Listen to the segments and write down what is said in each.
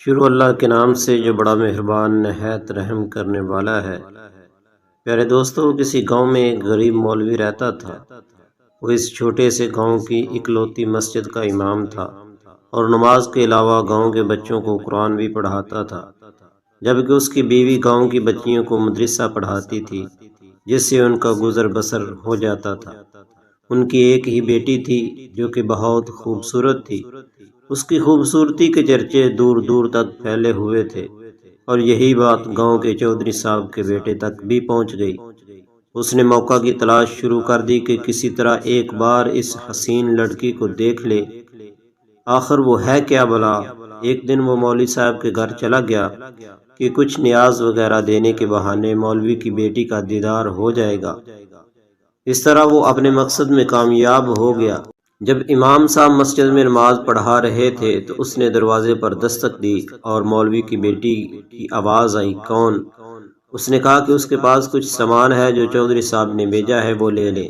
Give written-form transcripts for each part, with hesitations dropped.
شروع اللہ کے نام سے جو بڑا مہربان نہایت رحم کرنے والا ہے۔ پیارے دوستو، کسی گاؤں میں ایک غریب مولوی رہتا تھا۔ وہ اس چھوٹے سے گاؤں کی اکلوتی مسجد کا امام تھا اور نماز کے علاوہ گاؤں کے بچوں کو قرآن بھی پڑھاتا تھا، جبکہ اس کی بیوی گاؤں کی بچیوں کو مدرسہ پڑھاتی تھی، جس سے ان کا گزر بسر ہو جاتا تھا۔ ان کی ایک ہی بیٹی تھی جو کہ بہت خوبصورت تھی۔ اس کی خوبصورتی کے چرچے دور دور تک پھیلے ہوئے تھے اور یہی بات گاؤں کے چودھری صاحب کے بیٹے تک بھی پہنچ گئی۔ اس نے موقع کی تلاش شروع کر دی کہ کسی طرح ایک بار اس حسین لڑکی کو دیکھ لے، آخر وہ ہے کیا بھلا۔ ایک دن وہ مولوی صاحب کے گھر چلا گیا کہ کچھ نیاز وغیرہ دینے کے بہانے مولوی کی بیٹی کا دیدار ہو جائے گا۔ اس طرح وہ اپنے مقصد میں کامیاب ہو گیا۔ جب امام صاحب مسجد میں نماز پڑھا رہے تھے تو اس نے دروازے پر دستک دی اور مولوی کی بیٹی کی آواز آئی، کون؟ اس نے کہا کہ اس کے پاس کچھ سامان ہے جو چودھری صاحب نے بھیجا ہے، وہ لے لے۔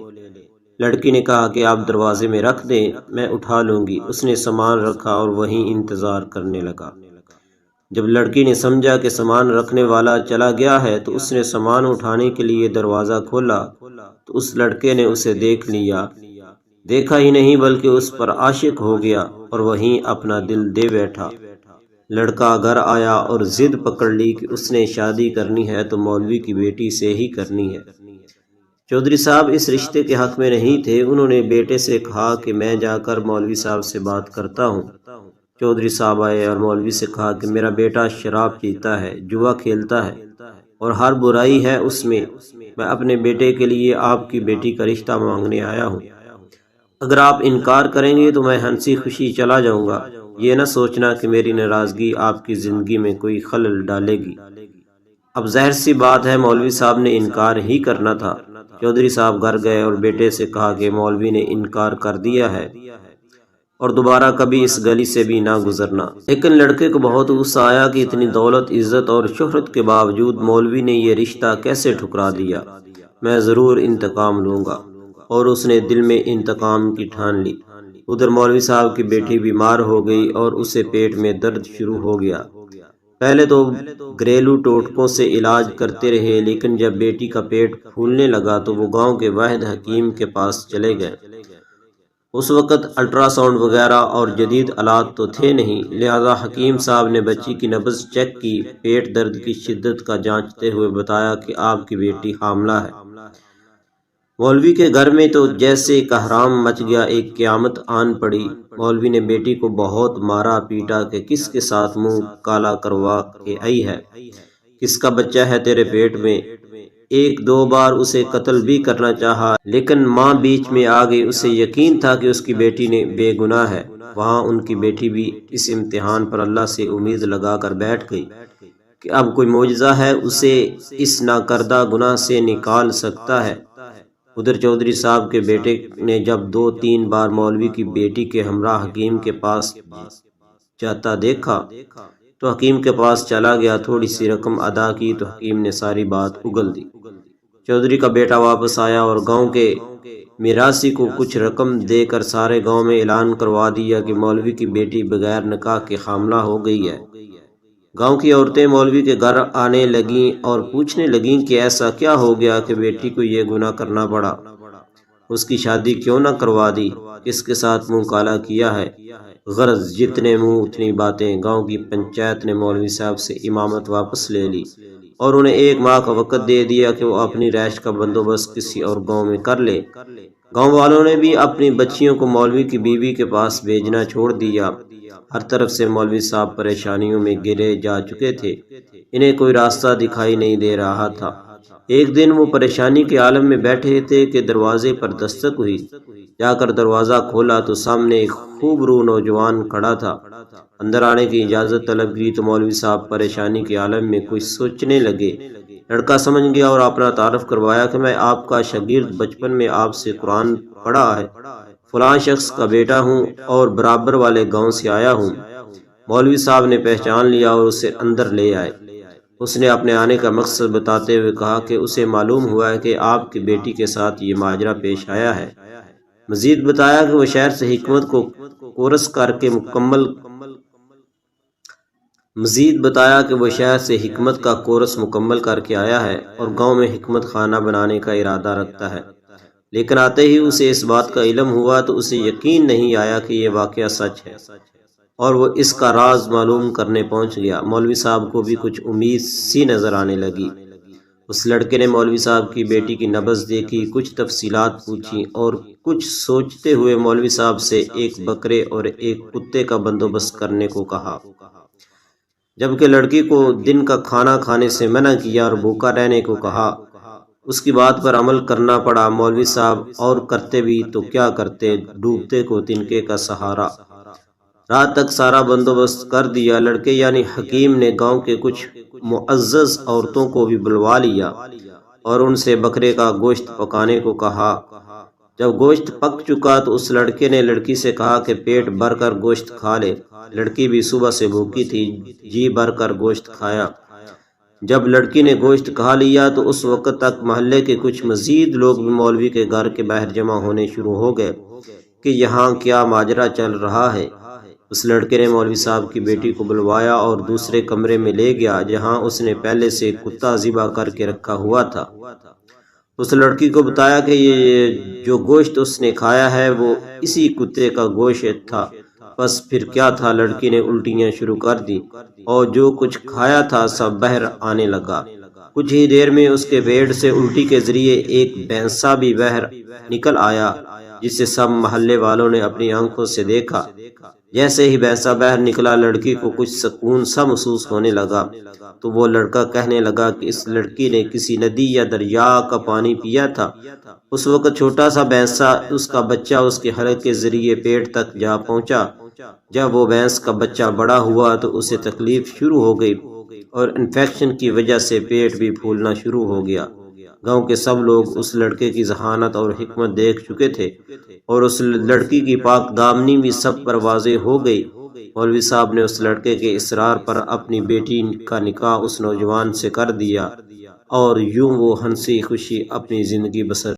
لڑکی نے کہا کہ آپ دروازے میں رکھ دیں، میں اٹھا لوں گی۔ اس نے سامان رکھا اور وہیں انتظار کرنے لگا۔ جب لڑکی نے سمجھا کہ سامان رکھنے والا چلا گیا ہے تو اس نے سامان اٹھانے کے لیے دروازہ کھولا تو اس لڑکے نے اسے دیکھ لیا، دیکھا ہی نہیں بلکہ اس پر عاشق ہو گیا اور وہیں اپنا دل دے بیٹھا۔ لڑکا گھر آیا اور ضد پکڑ لی کہ اس نے شادی کرنی ہے تو مولوی کی بیٹی سے ہی کرنی ہے۔ چودھری صاحب اس رشتے کے حق میں نہیں تھے۔ انہوں نے بیٹے سے کہا کہ میں جا کر مولوی صاحب سے بات کرتا ہوں۔ چودھری صاحب آئے اور مولوی سے کہا کہ میرا بیٹا شراب پیتا ہے، جوا کھیلتا ہے اور ہر برائی ہے اس میں اپنے بیٹے کے لیے آپ کی بیٹی کا رشتہ مانگنے آیا ہوں۔ اگر آپ انکار کریں گے تو میں ہنسی خوشی چلا جاؤں گا، یہ نہ سوچنا کہ میری ناراضگی آپ کی زندگی میں کوئی خلل ڈالے گی۔ اب ظاہر سی بات ہے مولوی صاحب نے انکار ہی کرنا تھا۔ چودھری صاحب گھر گئے اور بیٹے سے کہا کہ مولوی نے انکار کر دیا ہے اور دوبارہ کبھی اس گلی سے بھی نہ گزرنا۔ لیکن لڑکے کو بہت غصہ آیا کہ اتنی دولت، عزت اور شہرت کے باوجود مولوی نے یہ رشتہ کیسے ٹھکرا دیا۔ میں ضرور انتقام لوں گا، اور اس نے دل میں انتقام کی ٹھان لی۔ ادھر مولوی صاحب کی بیٹی بیمار ہو گئی اور اسے پیٹ میں درد شروع ہو گیا۔ پہلے تو گھریلو ٹوٹکوں سے علاج کرتے رہے، لیکن جب بیٹی کا پیٹ پھولنے لگا تو وہ گاؤں کے واحد حکیم کے پاس چلے گئے۔ اس وقت الٹرا ساؤنڈ وغیرہ اور جدید آلات تو تھے نہیں، لہذا حکیم صاحب نے بچی کی نبض چیک کی، پیٹ درد کی شدت کا جانچتے ہوئے بتایا کہ آپ کی بیٹی حاملہ ہے۔ مولوی کے گھر میں تو جیسے کہرام مچ گیا، ایک قیامت آن پڑی۔ مولوی نے بیٹی کو بہت مارا پیٹا کہ کس کے ساتھ منہ کالا کروا کے آئی ہے، کس کا بچہ ہے تیرے پیٹ میں۔ ایک دو بار اسے قتل بھی کرنا چاہا، لیکن ماں بیچ میں آ گئی۔ اسے یقین تھا کہ اس کی بیٹی نے بے گناہ ہے۔ وہاں ان کی بیٹی بھی اس امتحان پر اللہ سے امید لگا کر بیٹھ گئی کہ اب کوئی معجزہ ہے اسے اس ناکردہ گناہ سے نکال سکتا ہے۔ ادھر چودھری صاحب کے بیٹے نے جب 2-3 بار مولوی کی بیٹی کے ہمراہ حکیم کے پاس جاتا دیکھا تو حکیم کے پاس چلا گیا، تھوڑی سی رقم ادا کی تو حکیم نے ساری بات اگل دی۔ چودھری کا بیٹا واپس آیا اور گاؤں کے میراثی کو کچھ رقم دے کر سارے گاؤں میں اعلان کروا دیا کہ مولوی کی بیٹی بغیر نکاح کے حاملہ ہو گئی ہے۔ گاؤں کی عورتیں مولوی کے گھر آنے لگیں اور پوچھنے لگیں کہ ایسا کیا ہو گیا کہ بیٹی کو یہ گناہ کرنا پڑا، اس کی شادی کیوں نہ کروا دی، کس کے ساتھ منہ کالا کیا ہے۔ غرض جتنے منہ اتنی باتیں۔ گاؤں کی پنچایت نے مولوی صاحب سے امامت واپس لے لی اور انہیں 1 ماہ کا وقت دے دیا کہ وہ اپنی رہائش کا بندوبست کسی اور گاؤں میں کر لے۔ گاؤں والوں نے بھی اپنی بچیوں کو مولوی کی بیوی کے پاس بھیجنا چھوڑ دیا۔ ہر طرف سے مولوی صاحب پریشانیوں میں گھرے جا چکے تھے، انہیں کوئی راستہ دکھائی نہیں دے رہا تھا۔ ایک دن وہ پریشانی کے عالم میں بیٹھے تھے کہ دروازے پر دستک ہوئی۔ جا کر دروازہ کھولا تو سامنے ایک خوب رو نوجوان کھڑا تھا۔ اندر آنے کی اجازت طلب کی تو مولوی صاحب پریشانی کے عالم میں کچھ سوچنے لگے۔ لڑکا سمجھ گیا اور اپنا تعارف کروایا کہ میں آپ کا شاگرد، بچپن میں آپ سے قرآن پڑھا ہے، فلاں شخص کا بیٹا ہوں اور برابر والے گاؤں سے آیا ہوں۔ مولوی صاحب نے پہچان لیا اور اسے اندر لے آئے۔ اس نے اپنے آنے کا مقصد بتاتے ہوئے کہا کہ اسے معلوم ہوا ہے کہ آپ کی بیٹی کے ساتھ یہ ماجرا پیش آیا ہے۔ مزید بتایا کہ وہ شہر سے حکمت کو کورس کر کے مکمل مزید بتایا کہ وہ شہر سے حکمت کا کورس مکمل کر کے آیا ہے اور گاؤں میں حکمت خانہ بنانے کا ارادہ رکھتا ہے، لیکن آتے ہی اسے اس بات کا علم ہوا تو اسے یقین نہیں آیا کہ یہ واقعہ سچ ہے، اور وہ اس کا راز معلوم کرنے پہنچ گیا۔ مولوی صاحب کو بھی کچھ امید سی نظر آنے لگی۔ اس لڑکے نے مولوی صاحب کی بیٹی کی نبض دیکھی، کچھ تفصیلات پوچھی اور کچھ سوچتے ہوئے مولوی صاحب سے ایک بکرے اور ایک کتے کا بندوبست کرنے کو کہا، جبکہ لڑکی کو دن کا کھانا کھانے سے منع کیا اور بھوکا رہنے کو کہا۔ اس کی بات پر عمل کرنا پڑا۔ مولوی صاحب اور کرتے بھی تو کیا کرتے، ڈوبتے کو تنکے کا سہارا۔ رات تک سارا بندوبست کر دیا۔ لڑکے یعنی حکیم نے گاؤں کے کچھ معزز عورتوں کو بھی بلوا لیا اور ان سے بکرے کا گوشت پکانے کو کہا۔ جب گوشت پک چکا تو اس لڑکے نے لڑکی سے کہا کہ پیٹ بھر کر گوشت کھا لے۔ لڑکی بھی صبح سے بھوکی تھی، جی بھر کر گوشت کھایا۔ جب لڑکی نے گوشت کھا لیا تو اس وقت تک محلے کے کچھ مزید لوگ بھی مولوی کے گھر کے باہر جمع ہونے شروع ہو گئے کہ یہاں کیا ماجرا چل رہا ہے۔ اس لڑکے نے مولوی صاحب کی بیٹی کو بلوایا اور دوسرے کمرے میں لے گیا جہاں اس نے پہلے سے کتا ذبح کر کے رکھا ہوا تھا۔ اس لڑکی کو بتایا کہ یہ جو گوشت اس نے کھایا ہے وہ اسی کتے کا گوشت تھا۔ بس پھر کیا تھا، لڑکی نے الٹیاں شروع کر دی اور جو کچھ کھایا تھا سب باہر آنے لگا۔ کچھ ہی دیر میں اس کے پیٹ سے الٹی کے ذریعے ایک بھینسا بھی باہر نکل آیا، جسے سب محلے والوں نے اپنی آنکھوں سے دیکھا۔ جیسے ہی بھینسا باہر نکلا، لڑکی کو کچھ سکون سا محسوس ہونے لگا تو وہ لڑکا کہنے لگا کہ اس لڑکی نے کسی ندی یا دریا کا پانی پیا تھا۔ اس وقت چھوٹا سا بھینسا، اس کا بچہ اس کے حلق کے ذریعے پیٹ تک جا پہنچا۔ جب وہ بھینس کا بچہ بڑا ہوا تو اسے تکلیف شروع ہو گئی اور انفیکشن کی وجہ سے پیٹ بھی پھولنا شروع ہو گیا۔ گاؤں کے سب لوگ اس لڑکے کی ذہانت اور حکمت دیکھ چکے تھے اور اس لڑکی کی پاک دامنی بھی سب پر واضح ہو گئی۔ مولوی صاحب نے اس لڑکے کے اصرار پر اپنی بیٹی کا نکاح اس نوجوان سے کر دیا اور یوں وہ ہنسی خوشی اپنی زندگی بسر